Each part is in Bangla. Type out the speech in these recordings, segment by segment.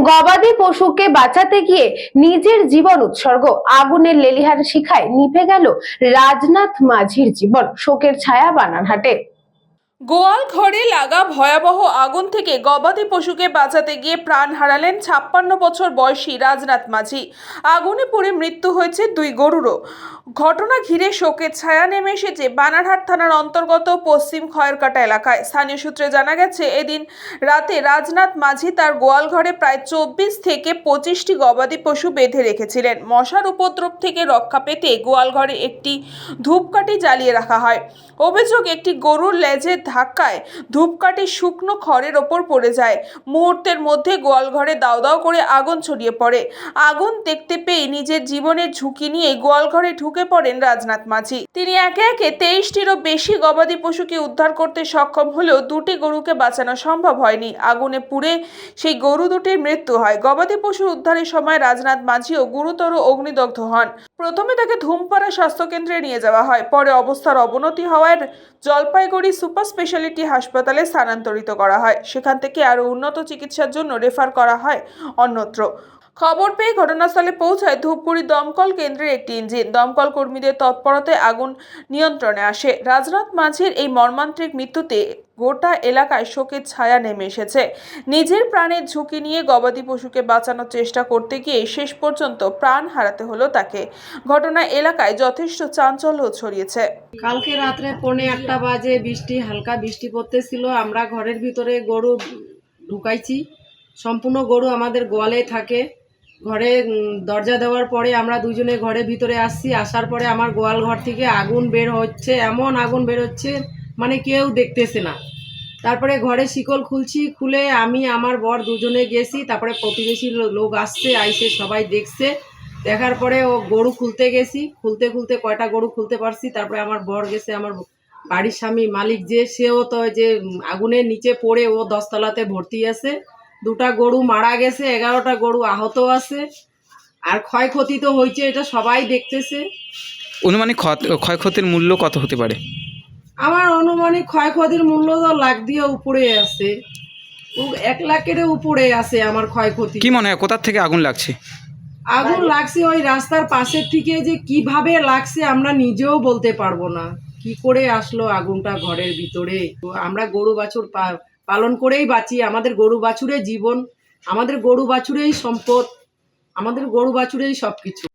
গবাদি পশুকে বাঁচাতে গিয়ে নিজের জীবন উৎসর্গ, আগুনের লেলিহান শিখায় নিভে গেল রাজনাথ মাঝির জীবন। শোকের ছায়া বানারহাটে। গোয়াল ঘরে লাগা ভয়াবহ আগুন থেকে গবাদি পশুকে বাঁচাতে গিয়ে প্রাণ হারালেন 56 বছর বয়সী রাজনাথ মাঝি। আগুনে পুড়ে মৃত্যু হয়েছে 2 গরুরও। ঘটনা ঘিরে শোকের ছায়া নেমে এসেছে বানারহাট থানার অন্তর্গত পশ্চিম খয়েরকাটা এলাকায়। স্থানীয় সূত্রে জানা গেছে, এদিন রাতে রাজনাথ মাঝি তার গোয়াল ঘরে প্রায় 24 থেকে 25টি গবাদি পশু বেঁধে রেখেছিলেন। মশার উপদ্রব থেকে রক্ষা পেতে গোয়াল ঘরে একটি ধূপকাঠি জ্বালিয়ে রাখা হয়। অভিযোগ, একটি গরুর লেজের ধাক্কায় ধূপকাঠি শুকনো খড়ের ওপর পড়ে যায়। মুহূর্তের মধ্যে গোয়াল ঘরে দাউ দাউ করে আগুন ছড়িয়ে পড়ে। আগুন দেখতে পেয়ে নিজের জীবনের ঝুঁকি নিয়ে গোয়াল ঘরে ঢুকে পড়েন রাজনাথ মাঝি। তিনি একে একে 23টিরও বেশি গবাদি পশুকে উদ্ধার করতে সক্ষম হলেও 2টি গরুকে বাঁচানো সম্ভব হয়নি। আগুনে পুড়ে সেই গরু দুটির মৃত্যু হয়। গবাদি পশুর উদ্ধারের সময় রাজনাথ মাঝিও গুরুতর অগ্নিদগ্ধ হন। প্রথমে তাকে ধুমপাড়া স্বাস্থ্যকেন্দ্রে নিয়ে যাওয়া হয়, পরে অবস্থার অবনতি হওয়ায় জলপাইগুড়ি সুপার স্পেশালিটি হাসপাতালে স্থানান্তরিত করা হয়। সেখান থেকে আরও উন্নত চিকিৎসার জন্য রেফার করা হয় অন্যত্র। খবর পেয়ে ঘটনাস্থলে পৌঁছায় ধূপগুড়ি দমকল কেন্দ্রের একটি ইঞ্জিন। দমকল কর্মীদের তৎপরতায় আগুন নিয়ন্ত্রণে আসে। রাজনাথ মাঝির এই মর্মান্তিক মৃত্যুতে গোটা এলাকায় শোকের ছায়া নেমে এসেছে। নিজের প্রাণের ঝুঁকি নিয়ে গবাদি পশুকে বাঁচানোর চেষ্টা করতে গিয়ে শেষ পর্যন্ত প্রাণ হারাতে হলো তাকে। ঘটনা এলাকায় যথেষ্ট চাঞ্চল্য ছড়িয়েছে। কালকে রাত্রে 1:45 বাজে হালকা বৃষ্টি পড়তেছিল। আমরা ঘরের ভিতরে গরু ঢুকাইছি। সম্পূর্ণ গরু আমাদের গোয়ালে থাকে। ঘরে দরজা দেওয়ার পরে আমরা দুজনে ঘরের ভিতরে আসছি। আসার পরে আমার গোয়াল ঘর থেকে আগুন বের হচ্ছে, এমন আগুন বের হচ্ছে মানে কেউ দেখতেছে না। তারপরে ঘরে শিকল খুলছি, খুলে আমি আমার বর দুজনে গেছি। তারপরে প্রতিবেশী লোক আসছে, আইসে সবাই দেখছে। দেখার পরে ও গরু খুলতে গেছি, খুলতে খুলতে কয়টা গরু খুলতে পারছি। তারপরে আমার বর গেছে, আমার বাড়ির স্বামী মালিক যে, সেও তো যে আগুনের নিচে পড়ে ও 10 তলাতে ভর্তি আছে। 2টা গরু মারা গেছে, 11টা গরু আহত আছে। আর ক্ষয়ক্ষতি তো হয়েছে, এটা সবাই দেখতেছে। অনুমানিক ক্ষয়ক্ষতির মূল্য কত হতে পারে? আমার অনুমানিক ক্ষয়ক্ষতির মূল্য তো লাখ দিয়ে উপরে আছে, 1 লাখের উপরে আছে আমার ক্ষয়ক্ষতি। কি মনে হয় কোথা থেকে আগুন লাগছে? আগুন লাগছে ওই রাস্তার পাশের থেকে, যে কিভাবে লাগছে আমরা নিজেও বলতে পারবো না। কি করে আসলো আগুনটা ঘরের ভিতরে। তো আমরা গরু বাছুর পালন করেই বাঁচি। আমাদের গরু বাছুরেই জীবন, আমাদের গরু বাছুরেই সম্পদ, আমাদের গরু বাছুরেই সবকিছু।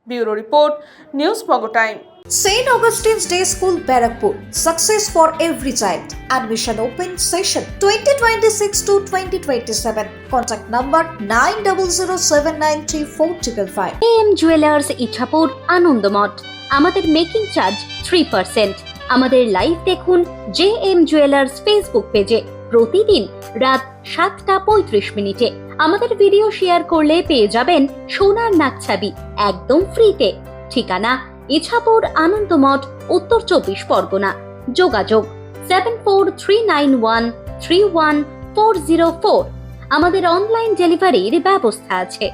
ব্যুরো রিপোর্ট, নিউজ পঙ্গ time. St. Augustine's Day School, Barakpur. Success for every child. Admission open session 2026 to 2027. Contact number 9007934555. AM Jewelers Ichapur Anandamath. আমাদের মেকিং চার্জ 3%। আমাদের লাইভ দেখুন JM Jewelers ফেসবুক পেজে প্রতিদিন রাত 7:35 আমাদের ভিডিও শেয়ার করলে পেয়ে যাবেন সোনার নাকছাবি একদম ফ্রিতে। ঠিকানা ইছাপুর আনন্দমঠ, উত্তর 24 পরগনা। যোগাযোগ 7439131404। আমাদের অনলাইন ডেলিভারির ব্যবস্থা আছে।